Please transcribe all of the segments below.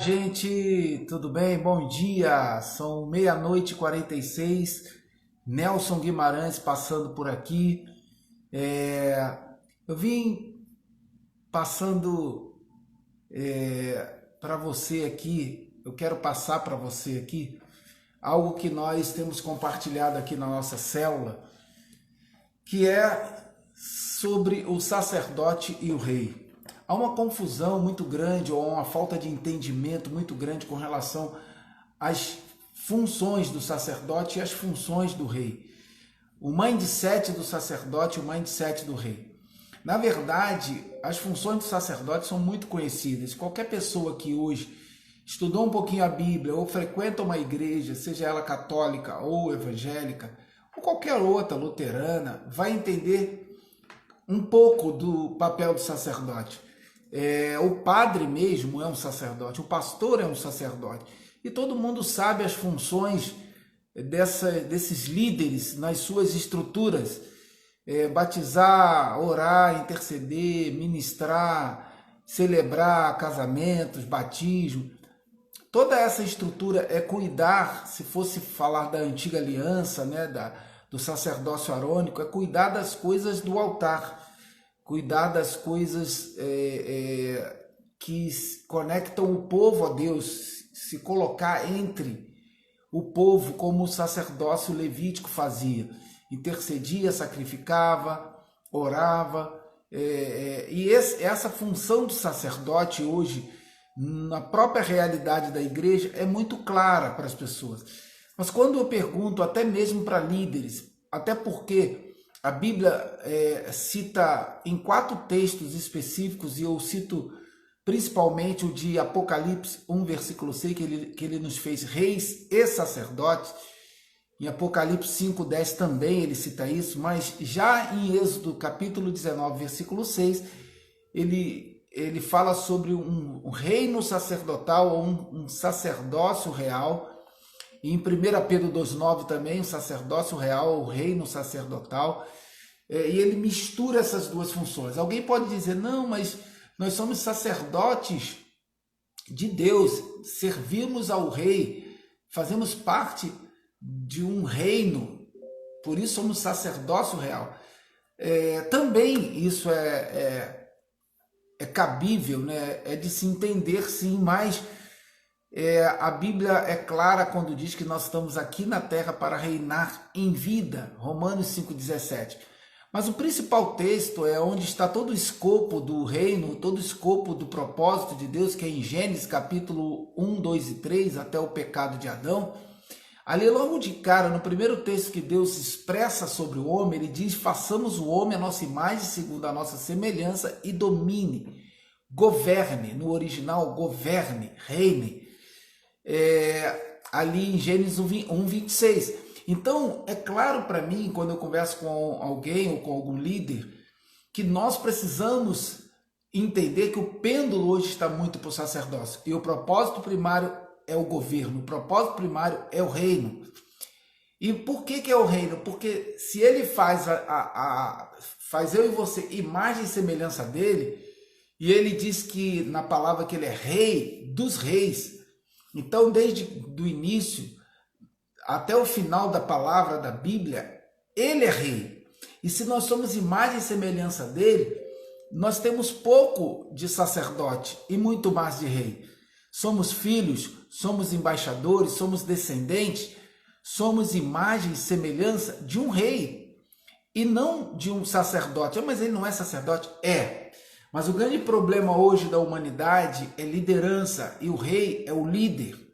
gente, tudo bem? Bom dia, são meia-noite e 46, Nelson Guimarães passando por aqui. Eu vim passando para você aqui, eu quero passar para você aqui algo que nós temos compartilhado aqui na nossa célula, que é sobre o sacerdote e o rei. Há uma confusão muito grande ou uma falta de entendimento muito grande com relação às funções do sacerdote e às funções do rei. O mindset do sacerdote e o mindset do rei. Na verdade, as funções do sacerdote são muito conhecidas. Qualquer pessoa que hoje estudou um pouquinho a Bíblia ou frequenta uma igreja, seja ela católica ou evangélica, ou qualquer outra, luterana, vai entender um pouco do papel do sacerdote. O padre mesmo é um sacerdote, o pastor é um sacerdote. E todo mundo sabe as funções desses líderes nas suas estruturas. Batizar, orar, interceder, ministrar, celebrar casamentos, batismo. Toda essa estrutura é cuidar, se fosse falar da antiga aliança, né, do sacerdócio arônico, é cuidar das coisas do altar, cuidar das coisas que conectam o povo a Deus, se colocar entre o povo como o sacerdócio levítico fazia, intercedia, sacrificava, orava, e essa função do sacerdote hoje, na própria realidade da igreja, é muito clara para as pessoas. Mas quando eu pergunto, até mesmo para líderes, até porque a Bíblia cita em 4 textos específicos, e eu cito principalmente o de Apocalipse 1, versículo 6, que ele nos fez reis e sacerdotes. Em Apocalipse 5, 10 também ele cita isso, mas já em Êxodo capítulo 19, versículo 6, ele fala sobre um reino sacerdotal, ou um sacerdócio real. E em 1 Pedro 2,9 também, o sacerdócio real, o reino sacerdotal. E ele mistura essas duas funções. Alguém pode dizer, não, mas nós somos sacerdotes de Deus, servimos ao rei, fazemos parte de um reino, por isso somos sacerdócio real. Também isso é cabível, né? É de se entender, sim, mas a Bíblia é clara quando diz que nós estamos aqui na terra para reinar em vida, Romanos 5,17. Mas o principal texto é onde está todo o escopo do reino, todo o escopo do propósito de Deus, que é em Gênesis capítulo 1, 2 e 3, até o pecado de Adão. Ali logo de cara, no primeiro texto que Deus expressa sobre o homem, ele diz, façamos o homem a nossa imagem, segundo a nossa semelhança, e domine, governe, no original, governe, reine, ali em Gênesis 1, 26. Então, é claro para mim, quando eu converso com alguém ou com algum líder, que nós precisamos entender que o pêndulo hoje está muito para o sacerdócio. E o propósito primário é o governo, o propósito primário é o reino. E por que é o reino? Porque se ele faz eu e você imagem e semelhança dele, e ele diz que na palavra que ele é rei dos reis, então desde o início até o final da palavra da Bíblia, ele é rei. E se nós somos imagem e semelhança dele, nós temos pouco de sacerdote e muito mais de rei. Somos filhos, somos embaixadores, somos descendentes, somos imagem e semelhança de um rei e não de um sacerdote. Mas ele não é sacerdote? É. Mas o grande problema hoje da humanidade é liderança, e o rei é o líder.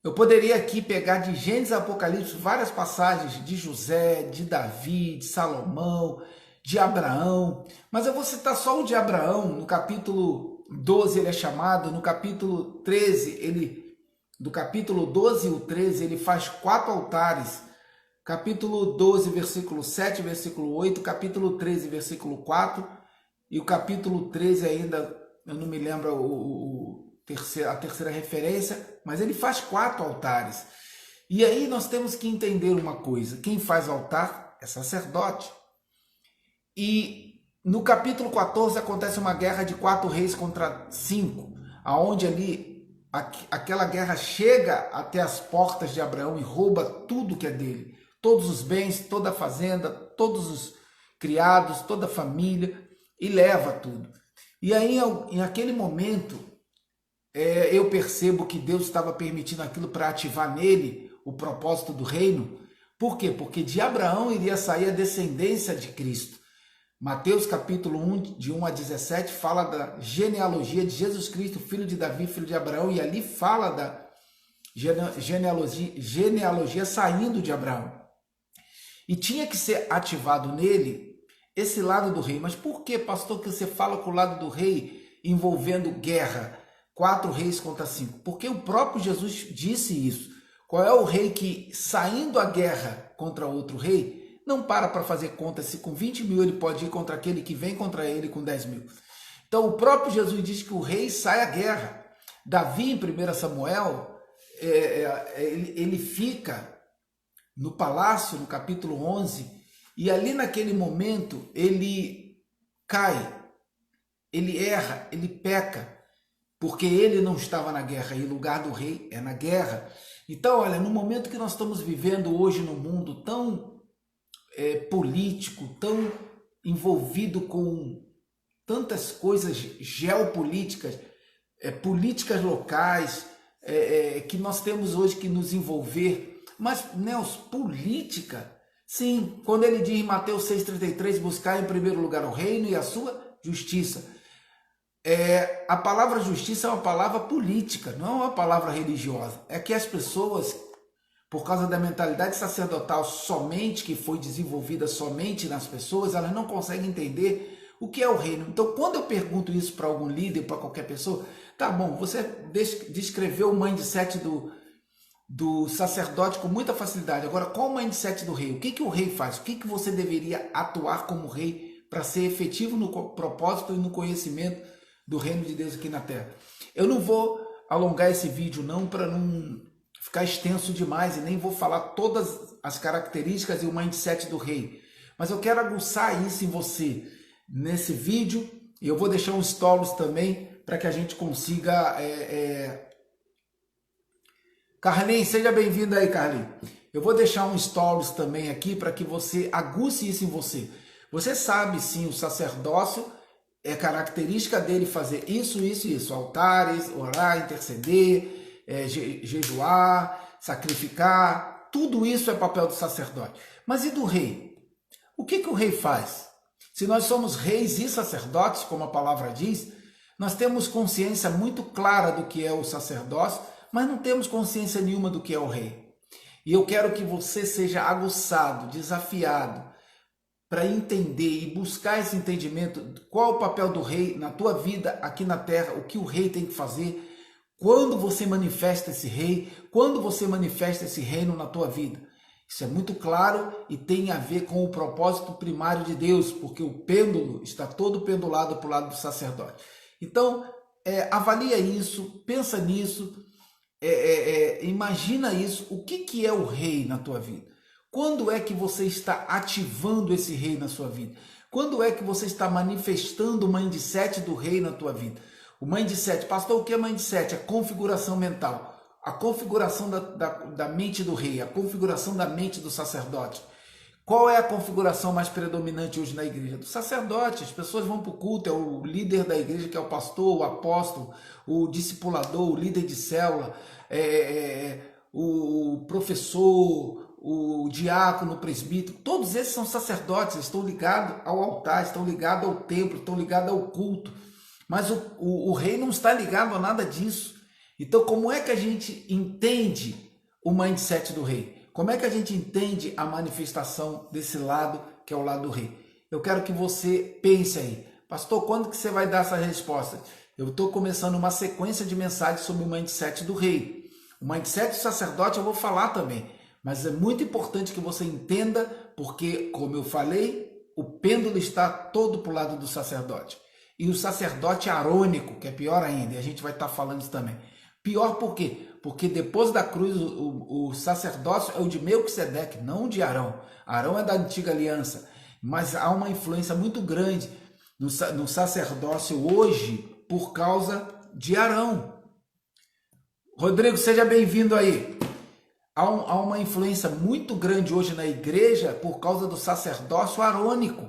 Eu poderia aqui pegar de Gênesis a Apocalipse várias passagens de José, de Davi, de Salomão, de Abraão, mas eu vou citar só o de Abraão. No capítulo 12 ele é chamado, no capítulo 13, do capítulo 12 e o 13, ele faz 4 altares. Capítulo 12, versículo 7, versículo 8, capítulo 13, versículo 4, e o capítulo 13 ainda, eu não me lembro a terceira referência, mas ele faz 4 altares. E aí nós temos que entender uma coisa: quem faz altar é sacerdote. E no capítulo 14 acontece uma guerra de 4 reis contra 5, aonde ali aquela guerra chega até as portas de Abraão e rouba tudo que é dele, todos os bens, toda a fazenda, todos os criados, toda a família, e leva tudo. E aí, em aquele momento, eu percebo que Deus estava permitindo aquilo para ativar nele o propósito do reino. Por quê? Porque de Abraão iria sair a descendência de Cristo. Mateus capítulo 1, de 1 a 17, fala da genealogia de Jesus Cristo, filho de Davi, filho de Abraão, e ali fala da genealogia saindo de Abraão. E tinha que ser ativado nele esse lado do rei. Mas por que, pastor, que você fala com o lado do rei envolvendo guerra? 4 reis contra 5. Porque o próprio Jesus disse isso. Qual é o rei que, saindo à guerra contra outro rei, não para fazer conta se com 20 mil ele pode ir contra aquele que vem contra ele com 10 mil. Então o próprio Jesus diz que o rei sai à guerra. Davi, em 1 Samuel, ele fica no palácio, no capítulo 11, e ali naquele momento ele cai, ele erra, ele peca, porque ele não estava na guerra, e o lugar do rei é na guerra. Então, olha, no momento que nós estamos vivendo hoje no mundo tão político, tão envolvido com tantas coisas geopolíticas, políticas locais, que nós temos hoje que nos envolver. Mas, Nelson, política? Sim, quando ele diz em Mateus 6,33, buscar em primeiro lugar o reino e a sua justiça. A palavra justiça é uma palavra política, não é uma palavra religiosa. É que as pessoas, por causa da mentalidade sacerdotal somente, que foi desenvolvida somente nas pessoas, elas não conseguem entender o que é o reino. Então, quando eu pergunto isso para algum líder, para qualquer pessoa, tá bom, você descreveu o mindset do sacerdote com muita facilidade. Agora, qual o mindset do rei? O que o rei faz? O que você deveria atuar como rei para ser efetivo no propósito e no conhecimento do reino de Deus aqui na terra? Eu não vou alongar esse vídeo não, para não ficar extenso demais, e nem vou falar todas as características e o mindset do rei, mas eu quero aguçar isso em você nesse vídeo, e eu vou deixar uns stories também para que a gente consiga... Carlinhos, seja bem-vindo aí, Carlinhos. Eu vou deixar um stories também aqui para que você aguce isso em você. Você sabe sim, o sacerdócio é característica dele fazer isso, isso e isso. Altares, orar, interceder, jejuar, sacrificar. Tudo isso é papel do sacerdote. Mas e do rei? O que o rei faz? Se nós somos reis e sacerdotes, como a palavra diz, nós temos consciência muito clara do que é o sacerdócio, mas não temos consciência nenhuma do que é o rei. E eu quero que você seja aguçado, desafiado, para entender e buscar esse entendimento, qual é o papel do rei na tua vida aqui na terra, o que o rei tem que fazer, quando você manifesta esse rei, quando você manifesta esse reino na tua vida. Isso é muito claro e tem a ver com o propósito primário de Deus, porque o pêndulo está todo pendulado para o lado do sacerdote. Então, avalia isso, pensa nisso, imagina isso, o que é o rei na tua vida? Quando é que você está ativando esse rei na sua vida? Quando é que você está manifestando o mindset do rei na tua vida? O mindset, pastor, o que é mindset? É configuração mental, a configuração da mente do rei, a configuração da mente do sacerdote. Qual é a configuração mais predominante hoje na igreja? Do sacerdote. As pessoas vão para o culto, é o líder da igreja, que é o pastor, o apóstolo, o discipulador, o líder de célula, o professor, o diácono, o presbítero. Todos esses são sacerdotes, estão ligados ao altar, estão ligados ao templo, estão ligados ao culto. Mas o rei não está ligado a nada disso. Então, como é que a gente entende o mindset do rei? Como é que a gente entende a manifestação desse lado, que é o lado do rei? Eu quero que você pense aí. Pastor, quando que você vai dar essa resposta? Eu estou começando uma sequência de mensagens sobre o mindset do rei. O mindset do sacerdote eu vou falar também. Mas é muito importante que você entenda, porque, como eu falei, o pêndulo está todo para o lado do sacerdote. E o sacerdote arônico, que é pior ainda, e a gente vai estar falando isso também. Pior por quê? Porque depois da cruz, o sacerdócio é o de Melquisedeque, não o de Arão. Arão é da antiga aliança, mas há uma influência muito grande no sacerdócio hoje por causa de Arão. Rodrigo, seja bem-vindo aí. Há uma influência muito grande hoje na igreja por causa do sacerdócio arônico.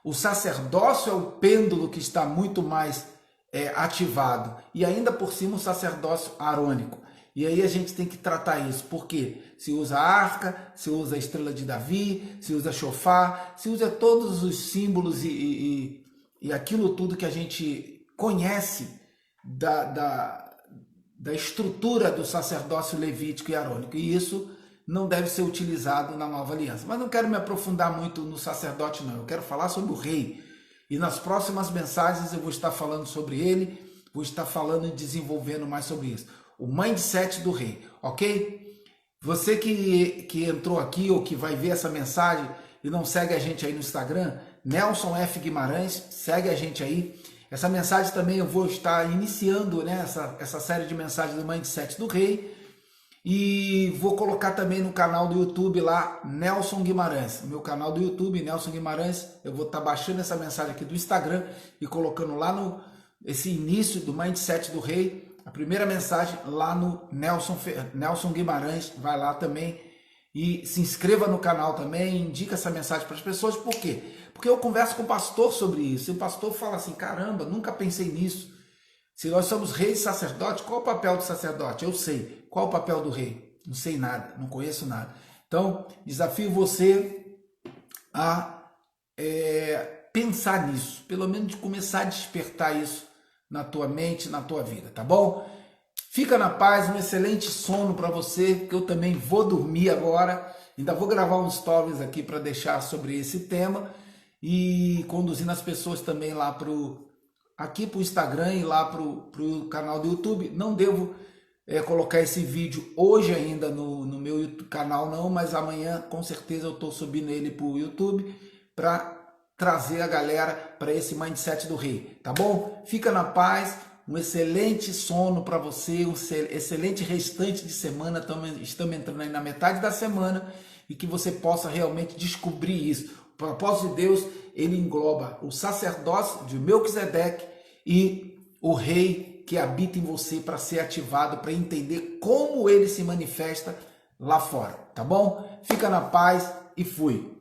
O sacerdócio é o pêndulo que está muito mais ativado. E ainda por cima o sacerdócio arônico. E aí a gente tem que tratar isso, porque se usa a arca, se usa a estrela de Davi, se usa chofar, se usa todos os símbolos e aquilo tudo que a gente conhece da estrutura do sacerdócio levítico e arônico. E isso não deve ser utilizado na nova aliança. Mas não quero me aprofundar muito no sacerdote, não. Eu quero falar sobre o rei. E nas próximas mensagens eu vou estar falando sobre ele, vou estar falando e desenvolvendo mais sobre isso. O mindset do rei, ok? Você que entrou aqui ou que vai ver essa mensagem e não segue a gente aí no Instagram, Nelson F. Guimarães, segue a gente aí. Essa mensagem também eu vou estar iniciando, né, essa série de mensagens do mindset do rei. E vou colocar também no canal do YouTube lá, Nelson Guimarães. No meu canal do YouTube, Nelson Guimarães, eu vou estar baixando essa mensagem aqui do Instagram e colocando lá esse início do mindset do rei. A primeira mensagem lá no Nelson Guimarães, vai lá também e se inscreva no canal também, indica essa mensagem para as pessoas. Por quê? Porque eu converso com o pastor sobre isso, e o pastor fala assim, caramba, nunca pensei nisso. Se nós somos reis e sacerdotes, qual o papel do sacerdote? Eu sei. Qual o papel do rei? Não sei nada, não conheço nada. Então, desafio você a pensar nisso, pelo menos de começar a despertar isso na tua mente, na tua vida, tá bom? Fica na paz, um excelente sono para você, que eu também vou dormir agora. Ainda vou gravar uns stories aqui para deixar sobre esse tema e conduzindo as pessoas também lá aqui para o Instagram e lá para o canal do YouTube. Não devo colocar esse vídeo hoje ainda no meu YouTube canal não, mas amanhã com certeza eu estou subindo ele para o YouTube para trazer a galera para esse mindset do rei, tá bom? Fica na paz, um excelente sono para você, um excelente restante de semana, estamos entrando aí na metade da semana e que você possa realmente descobrir isso. O propósito de Deus, ele engloba o sacerdócio de Melquisedeque e o rei que habita em você para ser ativado, para entender como ele se manifesta lá fora, tá bom? Fica na paz e fui!